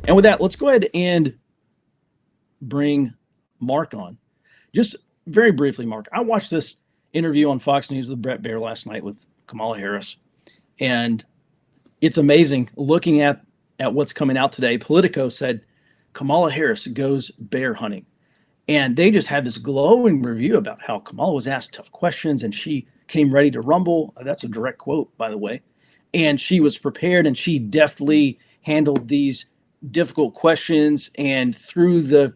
And with that, let's go ahead and bring Mark on. Just very briefly, Mark, I watched this interview on Fox News with Brett Baer last night with Kamala Harris, and it's amazing looking at what's coming out today. Politico said Kamala Harris goes bear hunting, and they just had this glowing review about how Kamala was asked tough questions and she came ready to rumble. That's a direct quote, by the way. And she was prepared, and she deftly handled these difficult questions and threw the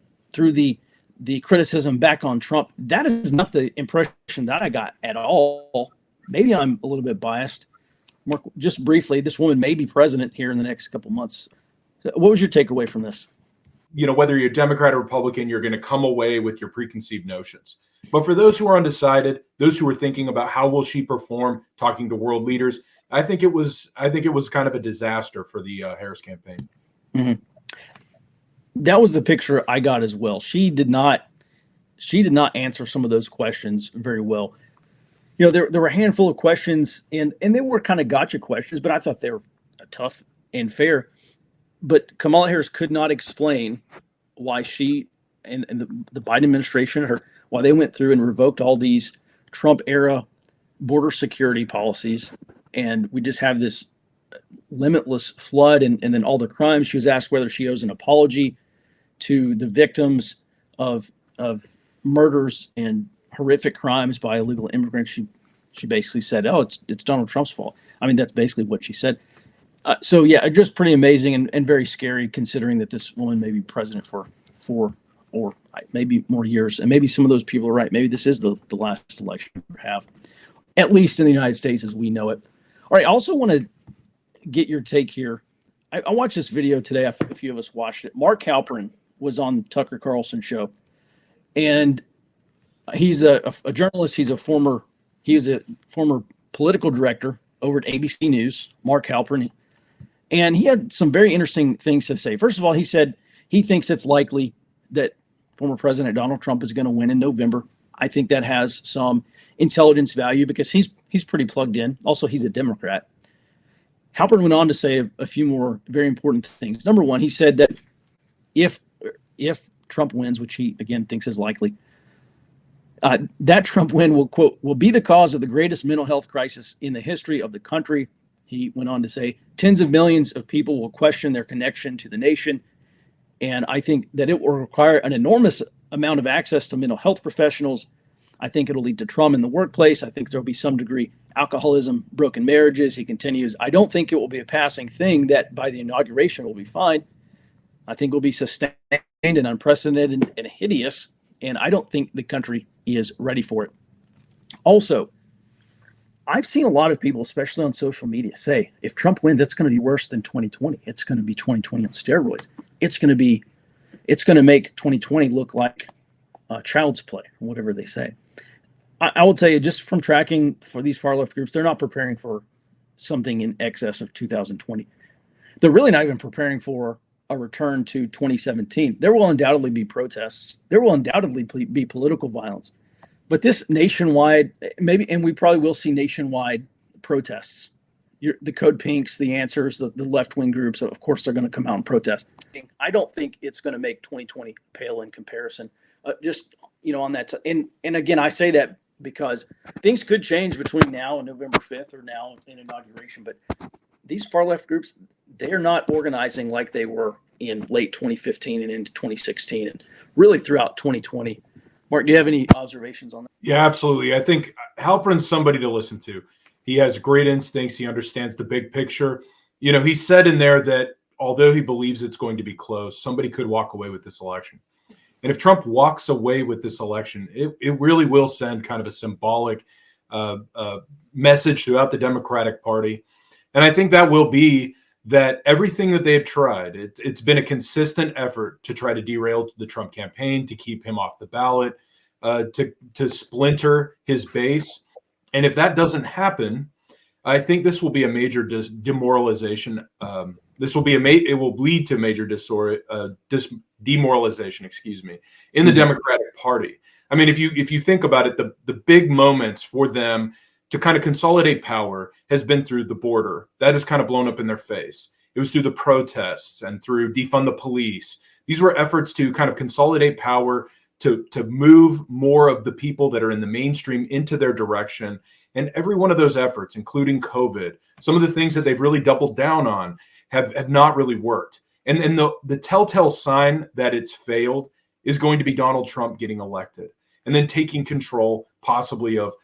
criticism back on Trump. That is not the impression that I got at all. Maybe I'm a little bit biased. Mark, just briefly, this woman may be president here in the next couple months. What was your takeaway from this? Whether you're Democrat or Republican, you're going to come away with your preconceived notions. But for those who are undecided, those who are thinking about how will she perform, talking to world leaders, I think it was kind of a disaster for the Harris campaign. Mm-hmm. That was the picture I got as well. She did not answer some of those questions very well. There were a handful of questions, and they were kind of gotcha questions, but I thought they were tough and fair. But Kamala Harris could not explain why she and the Biden administration, why they went through and revoked all these Trump-era border security policies, and we just have this limitless flood and then all the crimes. She was asked whether she owes an apology to the victims of murders and horrific crimes by illegal immigrants. She basically said, "Oh, it's Donald Trump's fault." I mean, that's basically what she said. So yeah, just pretty amazing and very scary, considering that this woman may be president for 4 or maybe more years, and maybe some of those people are right. Maybe this is the last election we have, at least in the United States as we know it. All right, I also want to get your take here. I watched this video today. A few of us watched it. Mark Halperin was on Tucker Carlson show, and he's a journalist. He was a former political director over at ABC News, Mark Halperin. And he had some very interesting things to say. First of all, he said he thinks it's likely that former President Donald Trump is going to win in November. I think that has some intelligence value because he's pretty plugged in. Also, he's a Democrat. Halperin went on to say a few more very important things. Number one, he said that if Trump wins, which he again thinks is likely, that Trump win will be the cause of the greatest mental health crisis in the history of the country. He went on to say tens of millions of people will question their connection to the nation. And I think that it will require an enormous amount of access to mental health professionals. I think it'll lead to trauma in the workplace. I think there'll be some degree alcoholism, broken marriages. He continues, I don't think it will be a passing thing that by the inauguration will be fine. I think it will be sustained and unprecedented and hideous. And I don't think the country is ready for it. Also, I've seen a lot of people, especially on social media, say if Trump wins, it's going to be worse than 2020. It's going to be 2020 on steroids. It's going to make 2020 look like child's play, or whatever they say. I will tell you, just from tracking for these far left groups, they're not preparing for something in excess of 2020. They're really not even preparing for a return to 2017. There will undoubtedly be protests. There will undoubtedly be political violence. But this nationwide, maybe, and we probably will see nationwide protests. The Code Pinks, the Answers, the left-wing groups, of course, they're going to come out and protest. I don't think it's going to make 2020 pale in comparison. On that. And again, I say that because things could change between now and November 5th or now in inauguration. But these far-left groups, they are not organizing like they were in late 2015 and into 2016 and really throughout 2020. Mark, do you have any observations on that? Yeah, absolutely. I think Halperin's somebody to listen to. He has great instincts. He understands the big picture. He said in there that although he believes it's going to be close, somebody could walk away with this election. And if Trump walks away with this election, it really will send kind of a symbolic message throughout the Democratic Party. And I think that will be that everything that they've tried, it's been a consistent effort to try to derail the Trump campaign, to keep him off the ballot, to splinter his base. And if that doesn't happen, I think this will be a major demoralization. It will lead to major demoralization, in the Democratic Party. I mean, if you think about it, the big moments for them to kind of consolidate power has been through the border. That has kind of blown up in their face. It was through the protests and through defund the police. These were efforts to kind of consolidate power, to move more of the people that are in the mainstream into their direction. And every one of those efforts, including COVID, some of the things that they've really doubled down on have not really worked. And the telltale sign that it's failed is going to be Donald Trump getting elected and then taking control possibly of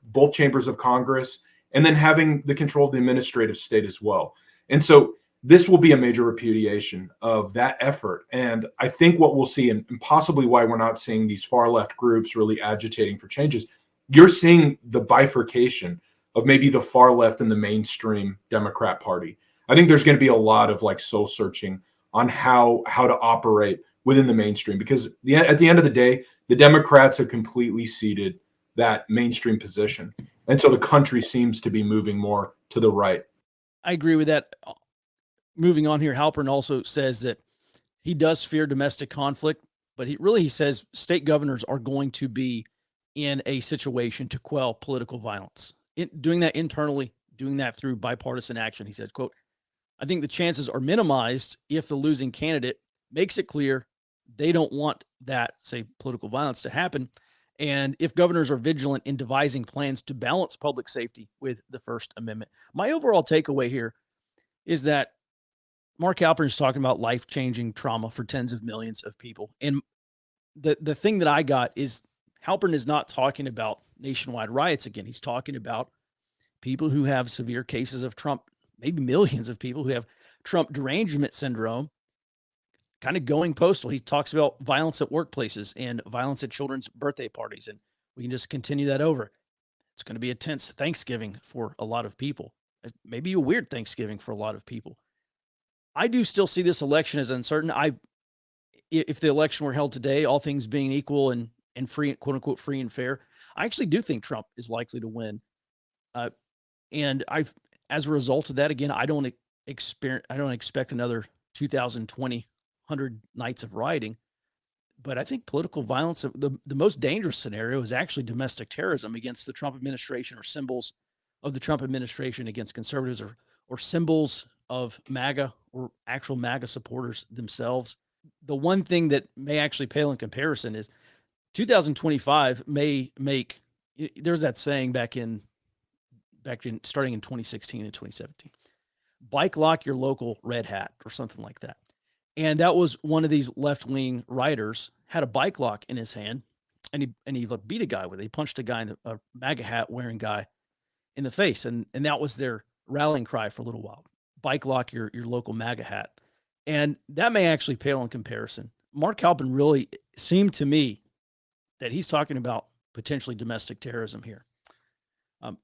both chambers of Congress and then having the control of the administrative state as well. And so this will be a major repudiation of that effort. And I think what we'll see, and possibly why we're not seeing these far left groups really agitating for changes, you're seeing the bifurcation of maybe the far left and the mainstream Democrat Party. I think there's going to be a lot of like soul searching on how to operate within the mainstream, because at the end of the day, the Democrats have completely ceded that mainstream position. And so the country seems to be moving more to the right. I agree with that. Moving on here, Halperin also says that he does fear domestic conflict, but he says state governors are going to be in a situation to quell political violence. Doing that internally, doing that through bipartisan action. He said, quote, "I think the chances are minimized if the losing candidate makes it clear they don't want that, say, political violence to happen. And if governors are vigilant in devising plans to balance public safety with the First Amendment." My overall takeaway here is that Mark Halperin is talking about life-changing trauma for tens of millions of people. And the thing that I got is Halperin is not talking about nationwide riots again. He's talking about people who have severe cases of Trump, maybe millions of people who have Trump derangement syndrome, kind of going postal. He talks about violence at workplaces and violence at children's birthday parties. And we can just continue that over. It's going to be a tense Thanksgiving for a lot of people. Maybe a weird Thanksgiving for a lot of people. I do still see this election as uncertain. If the election were held today, all things being equal and free, quote unquote, free and fair, I actually do think Trump is likely to win. And as a result of that, again, I don't expect another 2020 100 nights of rioting, but I think political violence, the most dangerous scenario is actually domestic terrorism against the Trump administration, or symbols of the Trump administration against conservatives, or symbols of MAGA or actual MAGA supporters themselves. The one thing that may actually pale in comparison is 2025 may make, there's that saying back in starting in 2016 and 2017, bike lock your local red hat or something like that. And that was one of these left-wing writers had a bike lock in his hand, and he beat a guy with it. He punched a guy in a MAGA hat wearing guy in the face. And that was their rallying cry for a little while. Bike lock your local MAGA hat. And that may actually pale in comparison. Mark Halperin really seemed to me that he's talking about potentially domestic terrorism here.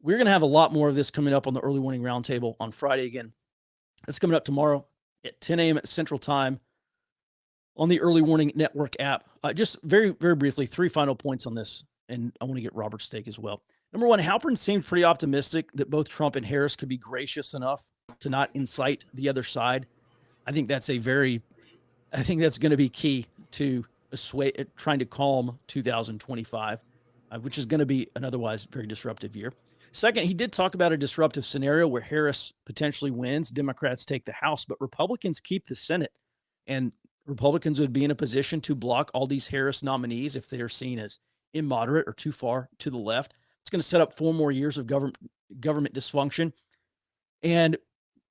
We're going to have a lot more of this coming up on the Early Warning Roundtable on Friday again. That's coming up tomorrow at 10 a.m. at Central Time on the Early Warning Network app. Just very, very briefly, 3 final points on this, and I want to get Robert's take as well. Number one, Halperin seemed pretty optimistic that both Trump and Harris could be gracious enough to not incite the other side. I think that's going to be key to trying to calm 2025, which is going to be an otherwise very disruptive year. Second, he did talk about a disruptive scenario where Harris potentially wins, Democrats take the House, but Republicans keep the Senate. And Republicans would be in a position to block all these Harris nominees if they are seen as immoderate or too far to the left. It's going to set up 4 more years of government dysfunction. And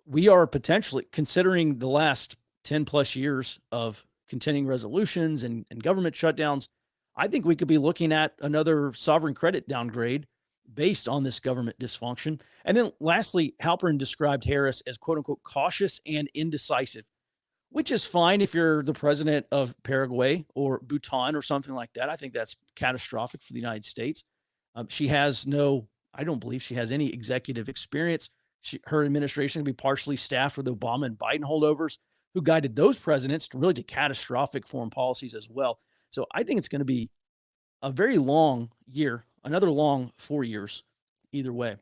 we are potentially, considering the last 10 plus years of continuing resolutions and government shutdowns, I think we could be looking at another sovereign credit downgrade based on this government dysfunction. And then lastly, Halperin described Harris as quote unquote cautious and indecisive, which is fine if you're the president of Paraguay or Bhutan or something like that. I think that's catastrophic for the United States. I don't believe she has any executive experience. Her administration will be partially staffed with Obama and Biden holdovers who guided those presidents to catastrophic foreign policies as well. So I think it's going to be a very long year, another long 4 years, either way.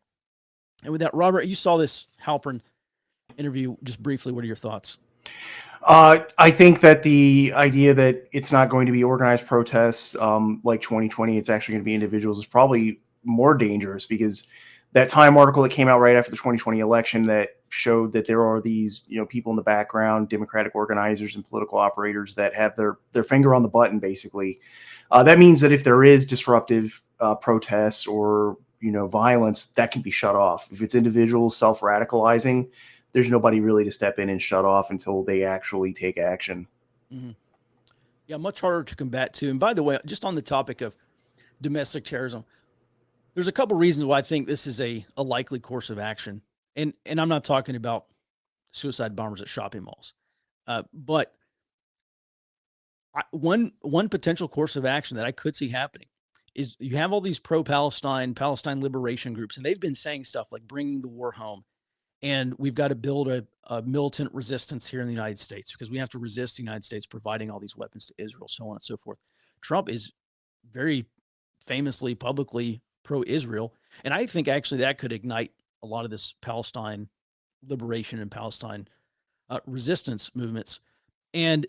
And with that, Robert, you saw this Halperin interview just briefly. What are your thoughts? I think that the idea that it's not going to be organized protests like 2020, it's actually going to be individuals, is probably more dangerous, because that Time article that came out right after the 2020 election that showed that there are these, people in the background, Democratic organizers and political operators that have their finger on the button, basically. That means that if there is disruptive protests or, violence, that can be shut off. If it's individuals self-radicalizing, there's nobody really to step in and shut off until they actually take action. Mm-hmm. Yeah, much harder to combat too. And by the way, just on the topic of domestic terrorism, there's a couple reasons why I think this is a likely course of action. And I'm not talking about suicide bombers at shopping malls. But one potential course of action that I could see happening is you have all these Palestine liberation groups, and they've been saying stuff like bringing the war home. And we've got to build a militant resistance here in the United States because we have to resist the United States providing all these weapons to Israel, so on and so forth. Trump is very famously, publicly pro-Israel. And I think actually that could ignite a lot of this Palestine liberation and Palestine resistance movements. And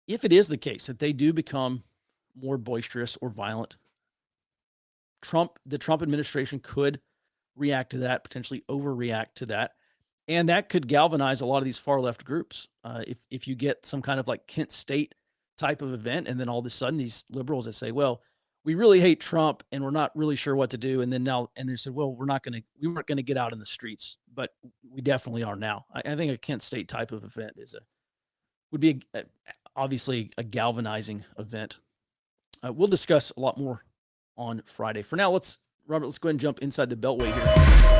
if it is the case that they do become more boisterous or violent, the Trump administration could react to that, potentially overreact to that. And that could galvanize a lot of these far left groups. If you get some kind of like Kent State type of event, and then all of a sudden these liberals that say, well, we really hate Trump and we're not really sure what to do. And then they said, well, we weren't going to get out in the streets, but we definitely are now. I think a Kent State type of event would be obviously a galvanizing event. We'll discuss a lot more on Friday. For now, Robert, let's go ahead and jump inside the Beltway here.